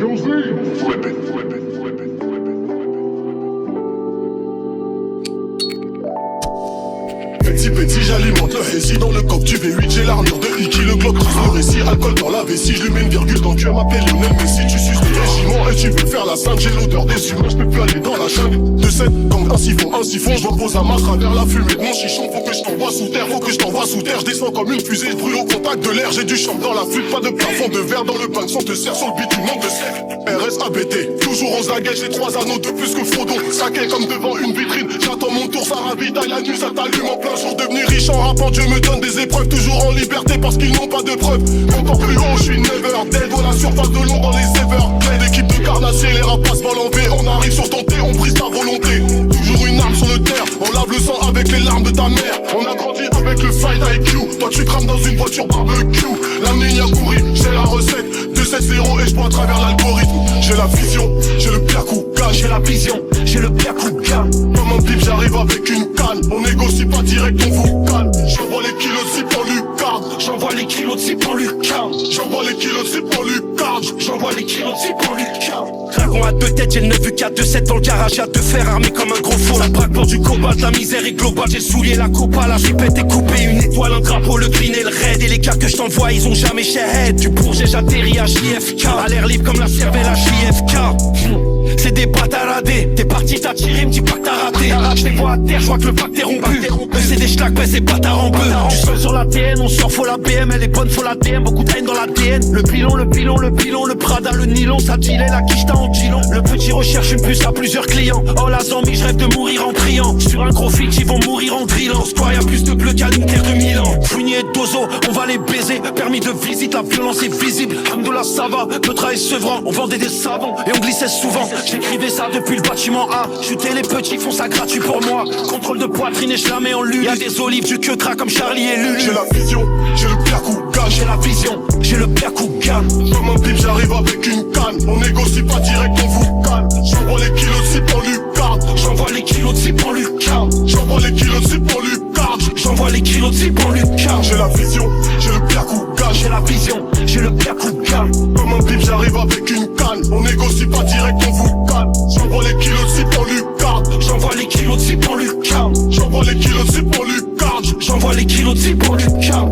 Flip it. Petit, j'alimente le hazy dans le coq du V8. J'ai l'armure de Iki, le Glock trouve le récit. Alcool dans la vessie, je lui mets une virgule dans le cul. M'appelle Lionel Messi, tu suces le régiment et tu veux faire la sainte. J'ai l'odeur des humains, je peux plus aller dans la jungle. De 7, gang un siphon, je repose à ma travers la fumée de mon chichon. Faut que je t'envoie sous terre, je descends comme une fusée, je brûle au contact de l'air. J'ai du champ dans la flûte, pas de plafond de verre dans le bain. Sans te serre sur le bitume, manque de cercle. RSABT, toujours aux aguets, j'ai 3 anneaux de plus que Frodon. Saqué comme devant une vitrine, j'attends mon tour, ça ravitaille la nuit, ça t'allume en plein jour. Devenir riche en rappant, Dieu me donne des épreuves, toujours en liberté parce qu'ils n'ont pas de preuves. Encore plus haut, je suis never dead, à la surface de l'eau dans les Everglades. Équipe de carnassiers, les rapaces volent en V, on arrive sur ton thé, on brise ta volonté. Toujours une arme sur le terre, on lave le sang avec les larmes de ta mère. On a grandi avec le fight IQ, toi tu crames dans une voiture barbecue. La ligne a couru, j'ai la recette, 2-7-0 et je bois à travers l'algorithme. J'ai la vision, j'ai le Piakouga, j'ai la vision, j'ai le Piakouga. Comme un bip, j'arrive avec une canne, on négocie pas direct, on vous calme. J'envoie les kilos de cible en lucarne, j'envoie les kilos de cible en lucarne, j'envoie les kilos de cible en lucarne, j'envoie les kilos de cible en lucarne. Dragon à 2 têtes, j'ai le 9 UK 2-7 dans le garage, y'a 2 fers armés comme un gros faux. La braque pour du cobalt, la misère est globale. J'ai souillé la copa, la ripette est coupée. Une étoile, un drapeau, le green et le red. Et les gars que je t'envoie, ils ont jamais shahead. Du Bourget, j'atterris à JFK, à l'air libre comme la cervelle à JFK. C'est des bataradés, t'es parti, t'as tiré, me dis pas que t'as raté. Je les vois à terre, je vois que le pack t'est rompu. C'est des schlags, ben c'est bâtard en peu. Du sol sur la TN, on sort, faut la BM. Elle est bonne, faut la DM, beaucoup de haine dans la TN. Le pilon, le Prada, le nylon. Ça dealait la quicheta en gilon. Le petit recherche une puce à plusieurs clients. Oh la zombie, je rêve de mourir en priant. Sur un gros feat, ils vont mourir en drillant. Square, y'a plus de bleu qu'à l'Inter de Milan. Fouigné et Dozo, on va les baiser. Permis de visite, la violence est visible. Alhamdoulilah, ça va, le travail sevrant. On vendait des savons et on glissait souvent. J'écrivais ça depuis le bâtiment A. Chuter les petits font ça gratuit pour moi. Contrôle de poitrine et je la mets en lune. Y'a des olives, du queue gras comme Charlie et Lulu. J'ai la vision, j'ai le Piakouga. J'ai la vision, j'ai le Piakouga. Comme un bip, j'arrive avec une canne. On négocie pas direct, on vous calme. J'envoie les kilos de cible en lucarne. J'envoie les kilos de cible en lucarne. J'envoie les kilos de cible en lucarne. J'envoie les kilos de cible en lucarne. J'ai la vision, j'ai le Piakouga. J'ai la vision, j'ai le Piakouga. Comme un bip, j'arrive avec une canne. On négocie pas direct, on vous calme. J'envoie les kilos de cible en lucarne. J'envoie les kilos de cible en lucarne. J'envoie les kilos de cible en lucarne. J'envoie les kilos de cible en lucarne.